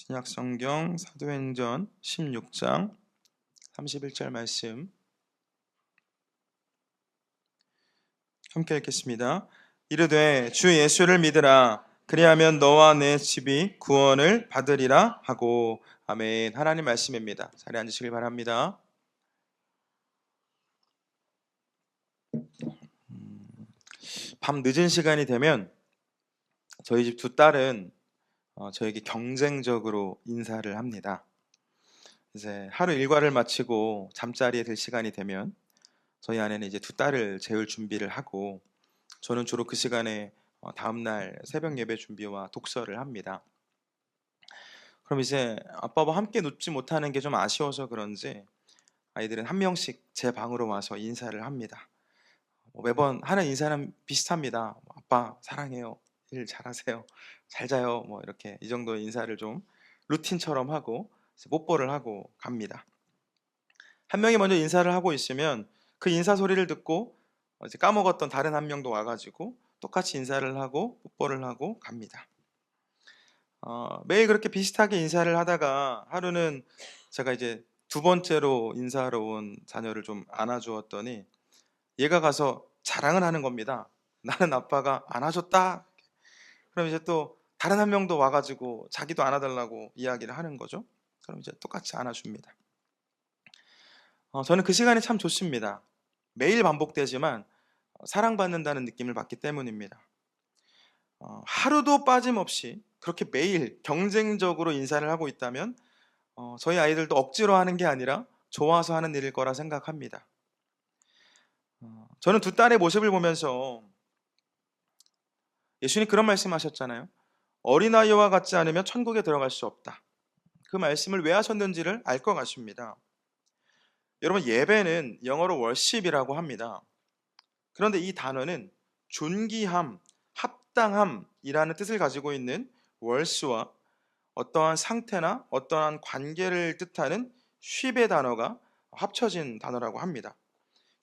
신약성경 사도행전 16장 31절 말씀 함께 읽겠습니다. 이르되 주 예수를 믿으라. 그리하면 너와 내 집이 구원을 받으리라 하고. 아멘. 하나님 말씀입니다. 자리에 앉으시길 바랍니다. 밤 늦은 시간이 되면 저희 집 두 딸은 저에게 경쟁적으로 인사를 합니다. 이제 하루 일과를 마치고 잠자리에 들 시간이 되면 저희 아내는 이제 두 딸을 재울 준비를 하고, 저는 주로 그 시간에 다음날 새벽 예배 준비와 독서를 합니다. 그럼 이제 아빠와 함께 눕지 못하는 게 좀 아쉬워서 그런지 아이들은 한 명씩 제 방으로 와서 인사를 합니다. 매번 하는 인사는 비슷합니다. 아빠 사랑해요, 일 잘하세요, 잘 자요, 이렇게 이 정도 인사를 좀 루틴처럼 하고 뽀뽀를 하고 갑니다. 한 명이 먼저 인사를 하고 있으면 그 인사 소리를 듣고 이제 까먹었던 다른 한 명도 와가지고 똑같이 인사를 하고 뽀뽀를 하고 갑니다. 매일 그렇게 비슷하게 인사를 하다가 하루는 제가 이제 두 번째로 인사하러 온 자녀를 좀 안아주었더니 얘가 가서 자랑을 하는 겁니다. 나는 아빠가 안아줬다. 그럼 이제 또 다른 한 명도 와가지고 자기도 안아달라고 이야기를 하는 거죠. 그럼 이제 똑같이 안아줍니다. 저는 그 시간이 참 좋습니다. 매일 반복되지만 사랑받는다는 느낌을 받기 때문입니다. 하루도 빠짐없이 그렇게 매일 경쟁적으로 인사를 하고 있다면 저희 아이들도 억지로 하는 게 아니라 좋아서 하는 일일 거라 생각합니다. 저는 두 딸의 모습을 보면서 예수님 그런 말씀하셨잖아요. 어린아이와 같지 않으면 천국에 들어갈 수 없다. 그 말씀을 왜 하셨는지를 알 것 같습니다. 여러분, 예배는 영어로 worship이라고 합니다. 그런데 이 단어는 존귀함, 합당함이라는 뜻을 가지고 있는 월스와 어떠한 상태나 어떠한 관계를 뜻하는 쉽의 단어가 합쳐진 단어라고 합니다.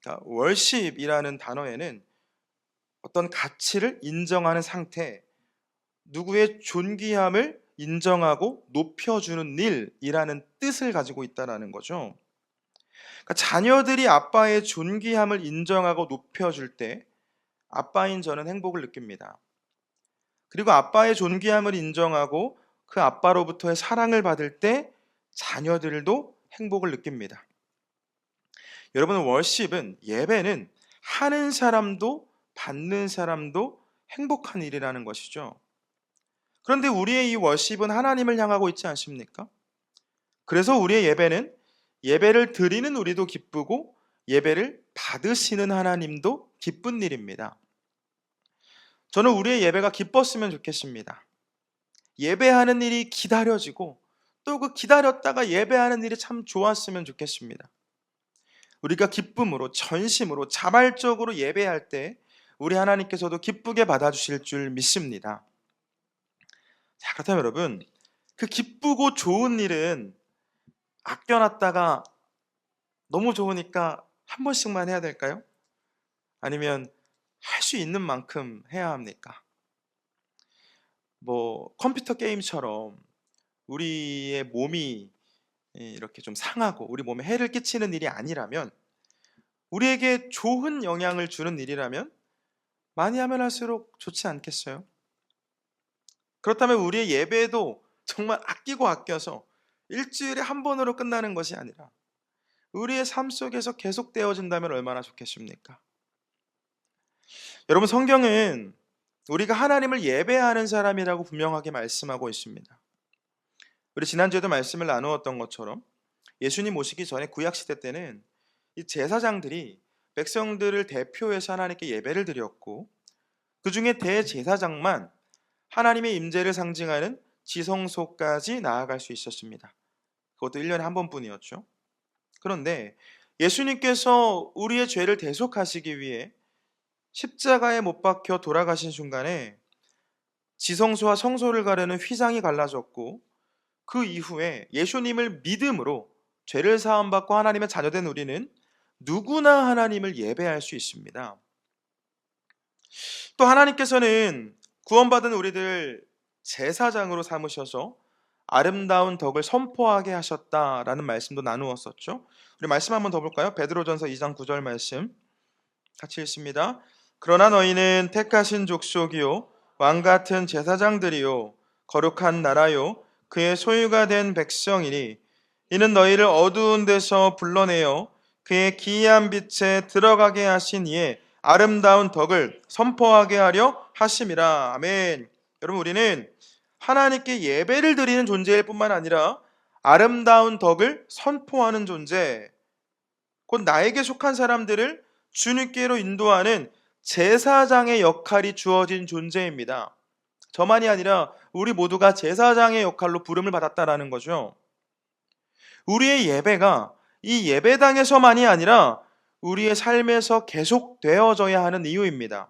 그러니까 월십이라는 단어에는 어떤 가치를 인정하는 상태, 누구의 존귀함을 인정하고 높여주는 일이라는 뜻을 가지고 있다는 거죠. 그러니까 자녀들이 아빠의 존귀함을 인정하고 높여줄 때 아빠인 저는 행복을 느낍니다. 그리고 아빠의 존귀함을 인정하고 그 아빠로부터의 사랑을 받을 때 자녀들도 행복을 느낍니다. 여러분, 월십은, 예배는 하는 사람도 받는 사람도 행복한 일이라는 것이죠. 그런데 우리의 이 월십은 하나님을 향하고 있지 않습니까? 그래서 우리의 예배는 예배를 드리는 우리도 기쁘고 예배를 받으시는 하나님도 기쁜 일입니다. 저는 우리의 예배가 기뻤으면 좋겠습니다. 예배하는 일이 기다려지고 또 그 기다렸다가 예배하는 일이 참 좋았으면 좋겠습니다. 우리가 기쁨으로, 전심으로, 자발적으로 예배할 때 우리 하나님께서도 기쁘게 받아주실 줄 믿습니다. 자, 그렇다면 여러분, 그 기쁘고 좋은 일은 아껴놨다가 너무 좋으니까 한 번씩만 해야 될까요? 아니면 할 수 있는 만큼 해야 합니까? 컴퓨터 게임처럼 우리의 몸이 이렇게 좀 상하고 우리 몸에 해를 끼치는 일이 아니라면, 우리에게 좋은 영향을 주는 일이라면 많이 하면 할수록 좋지 않겠어요? 그렇다면 우리의 예배도 정말 아끼고 아껴서 일주일에 한 번으로 끝나는 것이 아니라 우리의 삶 속에서 계속되어진다면 얼마나 좋겠습니까? 여러분, 성경은 우리가 하나님을 예배하는 사람이라고 분명하게 말씀하고 있습니다. 우리 지난주에도 말씀을 나누었던 것처럼 예수님 오시기 전에 구약시대 때는 이 제사장들이 백성들을 대표해서 하나님께 예배를 드렸고, 그 중에 대제사장만 하나님의 임재를 상징하는 지성소까지 나아갈 수 있었습니다. 그것도 1년에 한 번뿐이었죠. 그런데 예수님께서 우리의 죄를 대속하시기 위해 십자가에 못 박혀 돌아가신 순간에 지성소와 성소를 가르는 휘장이 갈라졌고, 그 이후에 예수님을 믿음으로 죄를 사함받고 하나님의 자녀된 우리는 누구나 하나님을 예배할 수 있습니다. 또 하나님께서는 구원받은 우리들 제사장으로 삼으셔서 아름다운 덕을 선포하게 하셨다라는 말씀도 나누었었죠. 우리 말씀 한번 더 볼까요? 베드로전서 2장 9절 말씀 같이 읽습니다. 그러나 너희는 택하신 족속이요 왕 같은 제사장들이요 거룩한 나라요 그의 소유가 된 백성이니 이는 너희를 어두운 데서 불러내어 그의 기이한 빛에 들어가게 하신 이의 아름다운 덕을 선포하게 하려 하심이라. 아멘. 여러분, 우리는 하나님께 예배를 드리는 존재일 뿐만 아니라 아름다운 덕을 선포하는 존재, 곧 나에게 속한 사람들을 주님께로 인도하는 제사장의 역할이 주어진 존재입니다. 저만이 아니라 우리 모두가 제사장의 역할로 부름을 받았다라는 거죠. 우리의 예배가 이 예배당에서만이 아니라 우리의 삶에서 계속되어져야 하는 이유입니다.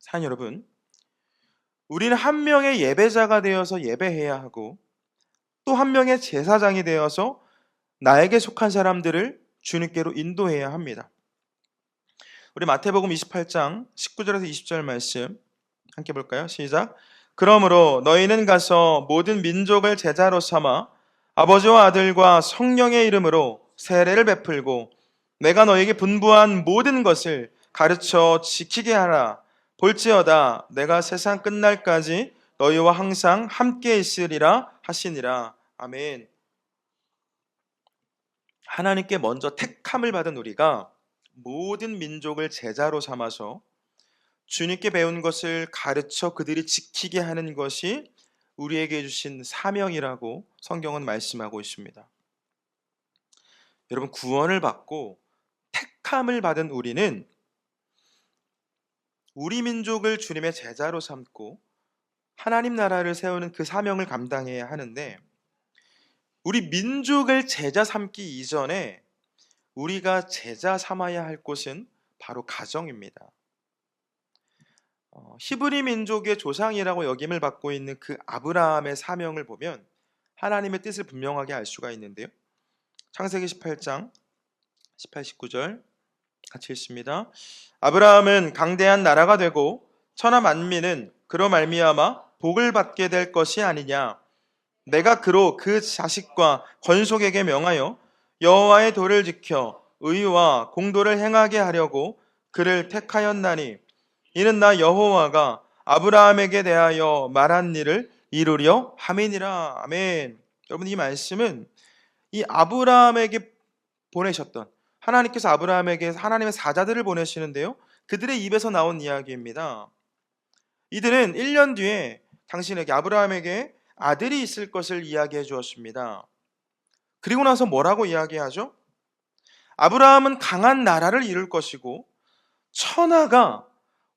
사랑하는 여러분, 우리는 한 명의 예배자가 되어서 예배해야 하고 또 한 명의 제사장이 되어서 나에게 속한 사람들을 주님께로 인도해야 합니다. 우리 마태복음 28장 19절에서 20절 말씀 함께 볼까요? 시작. 그러므로 너희는 가서 모든 민족을 제자로 삼아 아버지와 아들과 성령의 이름으로 세례를 베풀고 내가 너에게 분부한 모든 것을 가르쳐 지키게 하라. 볼지어다 내가 세상 끝날까지 너희와 항상 함께 있으리라 하시니라. 아멘. 하나님께 먼저 택함을 받은 우리가 모든 민족을 제자로 삼아서 주님께 배운 것을 가르쳐 그들이 지키게 하는 것이 우리에게 주신 사명이라고 성경은 말씀하고 있습니다. 여러분, 구원을 받고 택함을 받은 우리는 우리 민족을 주님의 제자로 삼고 하나님 나라를 세우는 그 사명을 감당해야 하는데, 우리 민족을 제자 삼기 이전에 우리가 제자 삼아야 할 곳은 바로 가정입니다. 히브리 민족의 조상이라고 여김을 받고 있는 그 아브라함의 사명을 보면 하나님의 뜻을 분명하게 알 수가 있는데요. 창세기 18장 18, 19절 같이 읽습니다. 아브라함은 강대한 나라가 되고 천하 만민은 그로 말미암아 복을 받게 될 것이 아니냐. 내가 그로 그 자식과 건속에게 명하여 여호와의 도를 지켜 의와 공도를 행하게 하려고 그를 택하였나니 이는 나 여호와가 아브라함에게 대하여 말한 일을 이루려 함이니라. 아멘. 여러분, 이 말씀은 이 아브라함에게 보내셨던, 하나님께서 아브라함에게 하나님의 사자들을 보내시는데요, 그들의 입에서 나온 이야기입니다. 이들은 1년 뒤에 당신에게, 아브라함에게 아들이 있을 것을 이야기해 주었습니다. 그리고 나서 뭐라고 이야기하죠? 아브라함은 강한 나라를 이룰 것이고 천하가,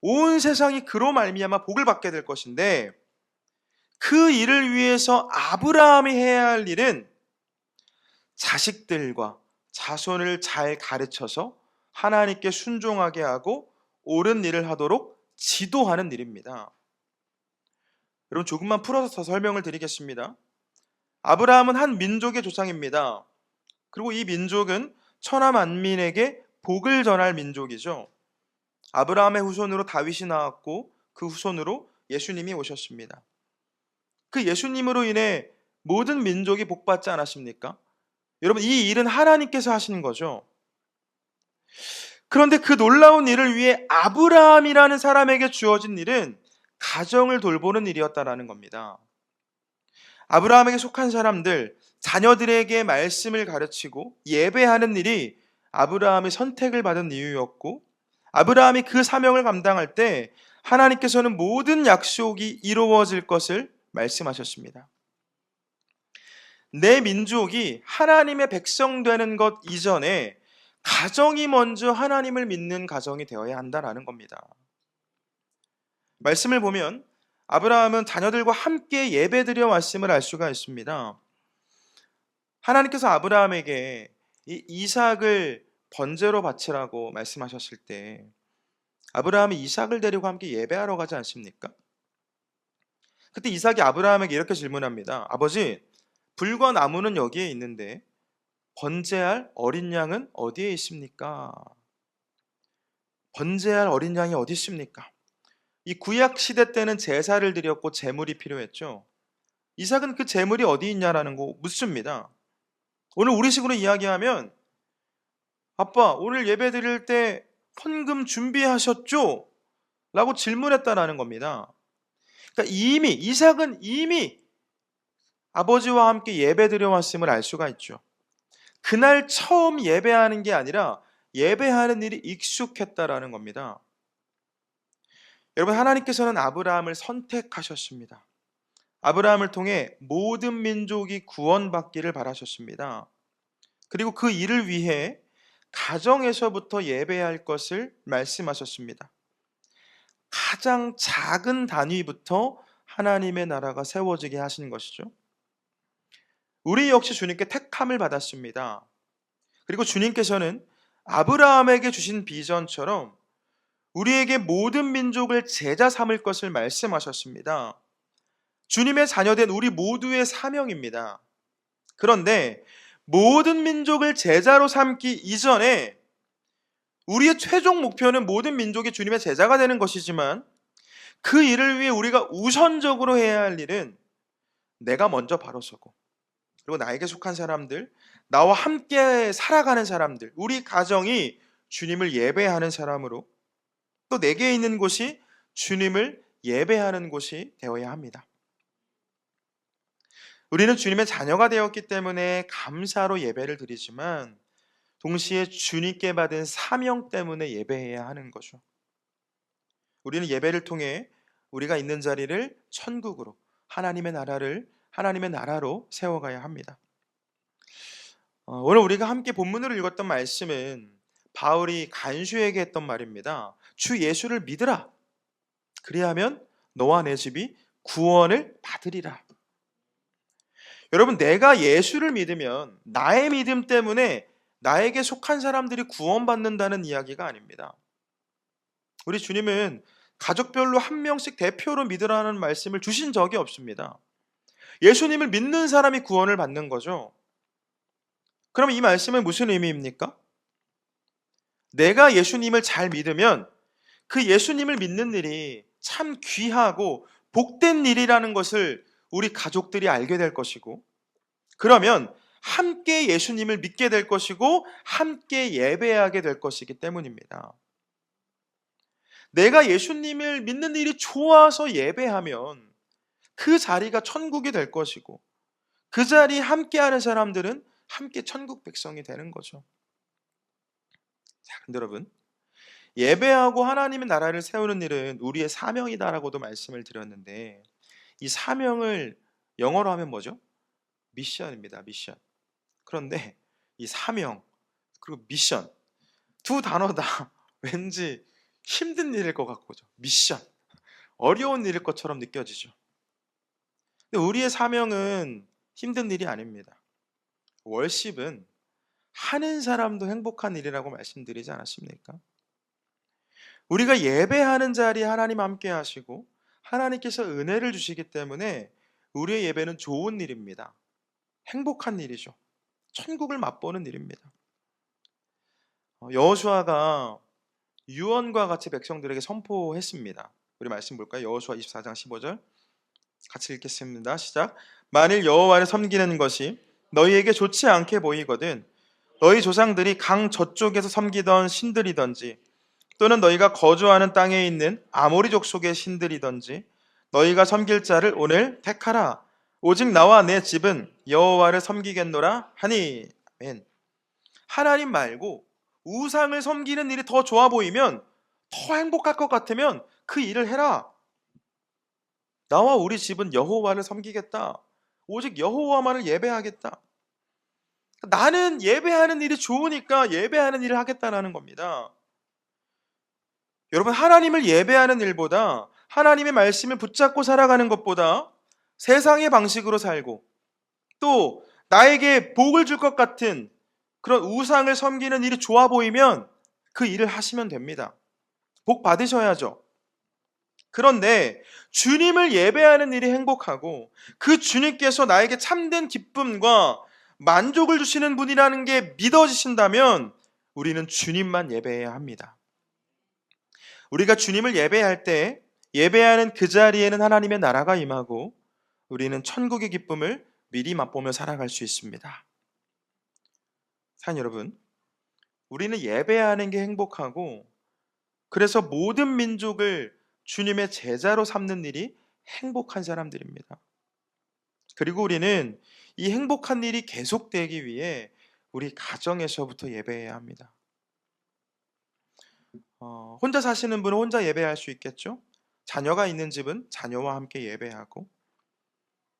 온 세상이 그로 말미암아 복을 받게 될 것인데, 그 일을 위해서 아브라함이 해야 할 일은 자식들과 자손을 잘 가르쳐서 하나님께 순종하게 하고 옳은 일을 하도록 지도하는 일입니다. 여러분, 조금만 풀어서 더 설명을 드리겠습니다. 아브라함은 한 민족의 조상입니다. 그리고 이 민족은 천하 만민에게 복을 전할 민족이죠. 아브라함의 후손으로 다윗이 나왔고 그 후손으로 예수님이 오셨습니다. 그 예수님으로 인해 모든 민족이 복받지 않았습니까? 여러분, 이 일은 하나님께서 하시는 거죠. 그런데 그 놀라운 일을 위해 아브라함이라는 사람에게 주어진 일은 가정을 돌보는 일이었다라는 겁니다. 아브라함에게 속한 사람들, 자녀들에게 말씀을 가르치고 예배하는 일이 아브라함의 선택을 받은 이유였고, 아브라함이 그 사명을 감당할 때 하나님께서는 모든 약속이 이루어질 것을 말씀하셨습니다. 내 민족이 하나님의 백성 되는 것 이전에 가정이 먼저 하나님을 믿는 가정이 되어야 한다라는 겁니다. 말씀을 보면 아브라함은 자녀들과 함께 예배드려 왔음을 알 수가 있습니다. 하나님께서 아브라함에게 이 이삭을 번제로 바치라고 말씀하셨을 때 아브라함이 이삭을 데리고 함께 예배하러 가지 않습니까? 그때 이삭이 아브라함에게 이렇게 질문합니다. 아버지, 불과 나무는 여기에 있는데 번제할 어린 양은 어디에 있습니까? 번제할 어린 양이 어디 있습니까? 이 구약 시대 때는 제사를 드렸고 제물이 필요했죠. 이삭은 그 재물이 어디 있냐라는 거 묻습니다. 오늘 우리식으로 이야기하면 아빠 오늘 예배 드릴 때 헌금 준비하셨죠? 라고 질문했다라는 겁니다. 그러니까 이삭은 이미 아버지와 함께 예배 드려왔음을 알 수가 있죠. 그날 처음 예배하는 게 아니라 예배하는 일이 익숙했다라는 겁니다. 여러분, 하나님께서는 아브라함을 선택하셨습니다. 아브라함을 통해 모든 민족이 구원받기를 바라셨습니다. 그리고 그 일을 위해 가정에서부터 예배할 것을 말씀하셨습니다. 가장 작은 단위부터 하나님의 나라가 세워지게 하신 것이죠. 우리 역시 주님께 택함을 받았습니다. 그리고 주님께서는 아브라함에게 주신 비전처럼 우리에게 모든 민족을 제자 삼을 것을 말씀하셨습니다. 주님의 자녀된 우리 모두의 사명입니다. 그런데 모든 민족을 제자로 삼기 이전에 우리의 최종 목표는 모든 민족이 주님의 제자가 되는 것이지만 그 일을 위해 우리가 우선적으로 해야 할 일은 내가 먼저 바로 서고 그리고 나에게 속한 사람들, 나와 함께 살아가는 사람들, 우리 가정이 주님을 예배하는 사람으로 또 내게 있는 곳이 주님을 예배하는 곳이 되어야 합니다. 우리는 주님의 자녀가 되었기 때문에 감사로 예배를 드리지만 동시에 주님께 받은 사명 때문에 예배해야 하는 거죠. 우리는 예배를 통해 우리가 있는 자리를 천국으로 하나님의 나라로 세워가야 합니다. 오늘 우리가 함께 본문으로 읽었던 말씀은 바울이 간수에게 했던 말입니다. 주 예수를 믿으라. 그리하면 너와 내 집이 구원을 받으리라. 여러분, 내가 예수를 믿으면 나의 믿음 때문에 나에게 속한 사람들이 구원받는다는 이야기가 아닙니다. 우리 주님은 가족별로 한 명씩 대표로 믿으라는 말씀을 주신 적이 없습니다. 예수님을 믿는 사람이 구원을 받는 거죠. 그럼 이 말씀은 무슨 의미입니까? 내가 예수님을 잘 믿으면 그 예수님을 믿는 일이 참 귀하고 복된 일이라는 것을 우리 가족들이 알게 될 것이고, 그러면 함께 예수님을 믿게 될 것이고 함께 예배하게 될 것이기 때문입니다. 내가 예수님을 믿는 일이 좋아서 예배하면 그 자리가 천국이 될 것이고 그 자리에 함께하는 사람들은 함께 천국 백성이 되는 거죠. 자, 근데 여러분, 예배하고 하나님의 나라를 세우는 일은 우리의 사명이다라고도 말씀을 드렸는데 이 사명을 영어로 하면 뭐죠? 미션입니다. 미션. 그런데 이 사명 그리고 미션 두 단어 다 왠지 힘든 일일 것 같고죠. 미션 어려운 일일 것처럼 느껴지죠. 근데 우리의 사명은 힘든 일이 아닙니다. 월십은 하는 사람도 행복한 일이라고 말씀드리지 않았습니까? 우리가 예배하는 자리에 하나님 함께 하시고 하나님께서 은혜를 주시기 때문에 우리의 예배는 좋은 일입니다. 행복한 일이죠. 천국을 맛보는 일입니다. 여호수아가 유언과 같이 백성들에게 선포했습니다. 우리 말씀 볼까요? 여호수아 24장 15절 같이 읽겠습니다. 시작. 만일 여호와를 섬기는 것이 너희에게 좋지 않게 보이거든 너희 조상들이 강 저쪽에서 섬기던 신들이든지 또는 너희가 거주하는 땅에 있는 아모리 족속의 신들이든지 너희가 섬길 자를 오늘 택하라. 오직 나와 내 집은 여호와를 섬기겠노라 하니. 아멘. 하나님 말고 우상을 섬기는 일이 더 좋아 보이면, 더 행복할 것 같으면 그 일을 해라. 나와 우리 집은 여호와를 섬기겠다. 오직 여호와만을 예배하겠다. 나는 예배하는 일이 좋으니까 예배하는 일을 하겠다라는 겁니다. 여러분, 하나님을 예배하는 일보다 하나님의 말씀을 붙잡고 살아가는 것보다 세상의 방식으로 살고 또 나에게 복을 줄 것 같은 그런 우상을 섬기는 일이 좋아 보이면 그 일을 하시면 됩니다. 복 받으셔야죠. 그런데 주님을 예배하는 일이 행복하고 그 주님께서 나에게 참된 기쁨과 만족을 주시는 분이라는 게 믿어지신다면 우리는 주님만 예배해야 합니다. 우리가 주님을 예배할 때 예배하는 그 자리에는 하나님의 나라가 임하고 우리는 천국의 기쁨을 미리 맛보며 살아갈 수 있습니다. 사랑하는 여러분, 우리는 예배하는 게 행복하고 그래서 모든 민족을 주님의 제자로 삼는 일이 행복한 사람들입니다. 그리고 우리는 이 행복한 일이 계속되기 위해 우리 가정에서부터 예배해야 합니다. 혼자 사시는 분은 혼자 예배할 수 있겠죠? 자녀가 있는 집은 자녀와 함께 예배하고,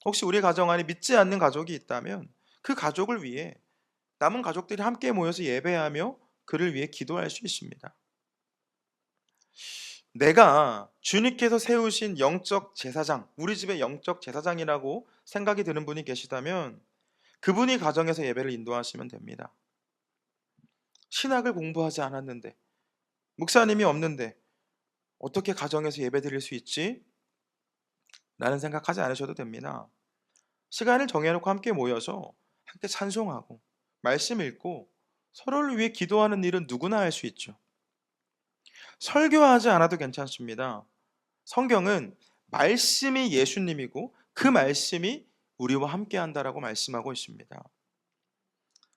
혹시 우리 가정 안에 믿지 않는 가족이 있다면 그 가족을 위해 남은 가족들이 함께 모여서 예배하며 그를 위해 기도할 수 있습니다. 내가 주님께서 세우신 영적 제사장, 우리 집의 영적 제사장이라고 생각이 드는 분이 계시다면 그분이 가정에서 예배를 인도하시면 됩니다. 신학을 공부하지 않았는데, 목사님이 없는데 어떻게 가정에서 예배 드릴 수 있지? 라는 생각하지 않으셔도 됩니다. 시간을 정해놓고 함께 모여서 함께 찬송하고 말씀 읽고 서로를 위해 기도하는 일은 누구나 할 수 있죠. 설교하지 않아도 괜찮습니다. 성경은 말씀이 예수님이고 그 말씀이 우리와 함께 한다라고 말씀하고 있습니다.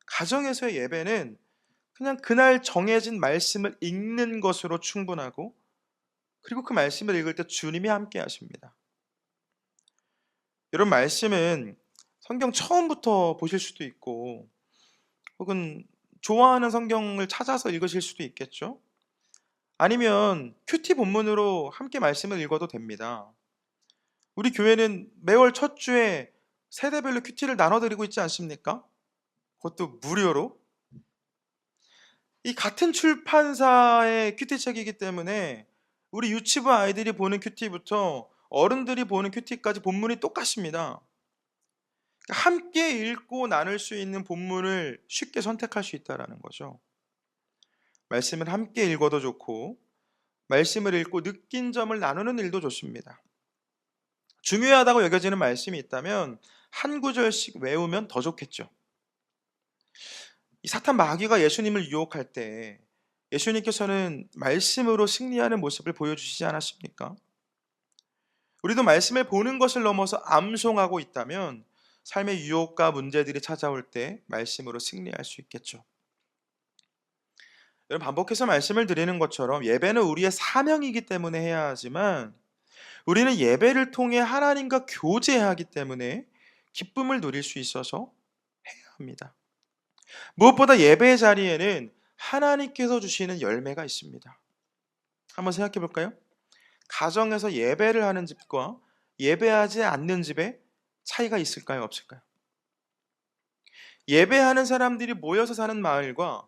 가정에서의 예배는 그냥 그날 정해진 말씀을 읽는 것으로 충분하고, 그리고 그 말씀을 읽을 때 주님이 함께 하십니다. 여러분, 말씀은 성경 처음부터 보실 수도 있고 혹은 좋아하는 성경을 찾아서 읽으실 수도 있겠죠. 아니면 큐티 본문으로 함께 말씀을 읽어도 됩니다. 우리 교회는 매월 첫 주에 세대별로 큐티를 나눠드리고 있지 않습니까? 그것도 무료로. 이 같은 출판사의 큐티책이기 때문에 우리 유치부 아이들이 보는 큐티부터 어른들이 보는 큐티까지 본문이 똑같습니다. 함께 읽고 나눌 수 있는 본문을 쉽게 선택할 수 있다는 거죠. 말씀을 함께 읽어도 좋고 말씀을 읽고 느낀 점을 나누는 일도 좋습니다. 중요하다고 여겨지는 말씀이 있다면 한 구절씩 외우면 더 좋겠죠. 이 사탄 마귀가 예수님을 유혹할 때 예수님께서는 말씀으로 승리하는 모습을 보여주시지 않았습니까? 우리도 말씀을 보는 것을 넘어서 암송하고 있다면 삶의 유혹과 문제들이 찾아올 때 말씀으로 승리할 수 있겠죠. 여러분, 반복해서 말씀을 드리는 것처럼 예배는 우리의 사명이기 때문에 해야 하지만 우리는 예배를 통해 하나님과 교제하기 때문에 기쁨을 누릴 수 있어서 해야 합니다. 무엇보다 예배의 자리에는 하나님께서 주시는 열매가 있습니다. 한번 생각해 볼까요? 가정에서 예배를 하는 집과 예배하지 않는 집에 차이가 있을까요? 없을까요? 예배하는 사람들이 모여서 사는 마을과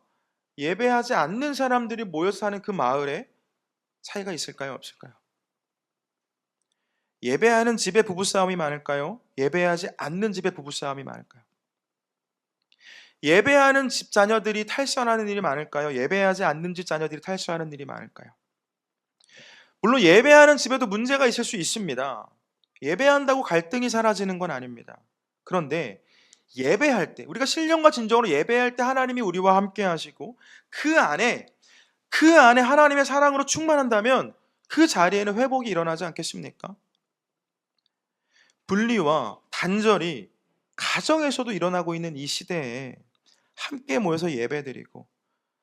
예배하지 않는 사람들이 모여서 사는 그 마을에 차이가 있을까요? 없을까요? 예배하는 집에 부부싸움이 많을까요? 예배하지 않는 집에 부부싸움이 많을까요? 예배하는 집 자녀들이 탈선하는 일이 많을까요? 예배하지 않는 집 자녀들이 탈선하는 일이 많을까요? 물론 예배하는 집에도 문제가 있을 수 있습니다. 예배한다고 갈등이 사라지는 건 아닙니다. 그런데 예배할 때, 우리가 신령과 진정으로 예배할 때 하나님이 우리와 함께 하시고 그 안에 하나님의 사랑으로 충만한다면 그 자리에는 회복이 일어나지 않겠습니까? 분리와 단절이 가정에서도 일어나고 있는 이 시대에 함께 모여서 예배드리고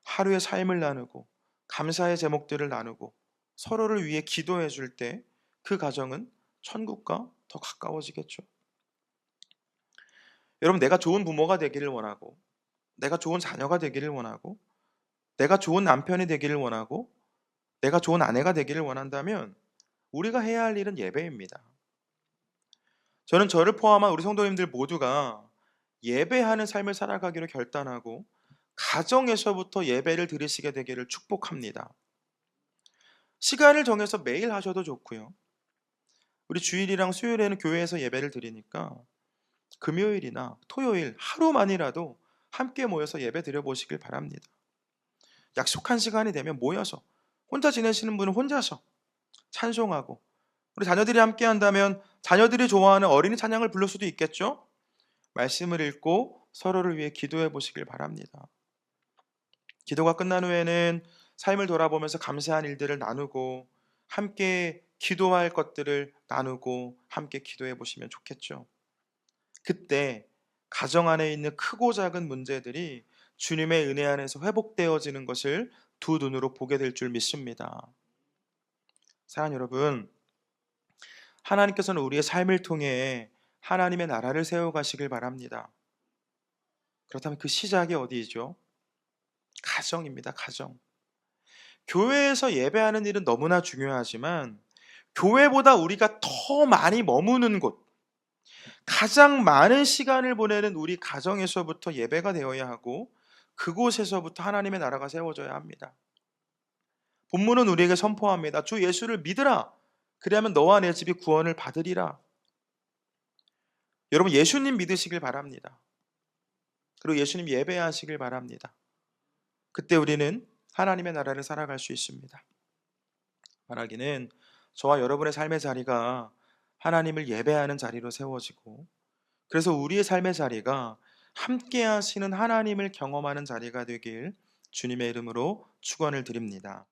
하루의 삶을 나누고 감사의 제목들을 나누고 서로를 위해 기도해 줄 때 그 가정은 천국과 더 가까워지겠죠. 여러분, 내가 좋은 부모가 되기를 원하고 내가 좋은 자녀가 되기를 원하고 내가 좋은 남편이 되기를 원하고 내가 좋은 아내가 되기를 원한다면 우리가 해야 할 일은 예배입니다. 저는 저를 포함한 우리 성도님들 모두가 예배하는 삶을 살아가기로 결단하고 가정에서부터 예배를 드리시게 되기를 축복합니다. 시간을 정해서 매일 하셔도 좋고요. 우리 주일이랑 수요일에는 교회에서 예배를 드리니까 금요일이나 토요일 하루만이라도 함께 모여서 예배 드려보시길 바랍니다. 약속한 시간이 되면 모여서, 혼자 지내시는 분은 혼자서 찬송하고, 우리 자녀들이 함께 한다면 자녀들이 좋아하는 어린이 찬양을 부를 수도 있겠죠? 말씀을 읽고 서로를 위해 기도해 보시길 바랍니다. 기도가 끝난 후에는 삶을 돌아보면서 감사한 일들을 나누고 함께 기도할 것들을 나누고 함께 기도해 보시면 좋겠죠. 그때 가정 안에 있는 크고 작은 문제들이 주님의 은혜 안에서 회복되어지는 것을 두 눈으로 보게 될 줄 믿습니다. 사랑하는 여러분, 하나님께서는 우리의 삶을 통해 하나님의 나라를 세워가시길 바랍니다. 그렇다면 그 시작이 어디이죠? 가정입니다. 가정. 교회에서 예배하는 일은 너무나 중요하지만 교회보다 우리가 더 많이 머무는 곳, 가장 많은 시간을 보내는 우리 가정에서부터 예배가 되어야 하고 그곳에서부터 하나님의 나라가 세워져야 합니다. 본문은 우리에게 선포합니다. 주 예수를 믿으라. 그리하면 너와 내 집이 구원을 받으리라. 여러분, 예수님 믿으시길 바랍니다. 그리고 예수님 예배하시길 바랍니다. 그때 우리는 하나님의 나라를 살아갈 수 있습니다. 바라기는 저와 여러분의 삶의 자리가 하나님을 예배하는 자리로 세워지고, 그래서 우리의 삶의 자리가 함께 하시는 하나님을 경험하는 자리가 되길 주님의 이름으로 축원을 드립니다.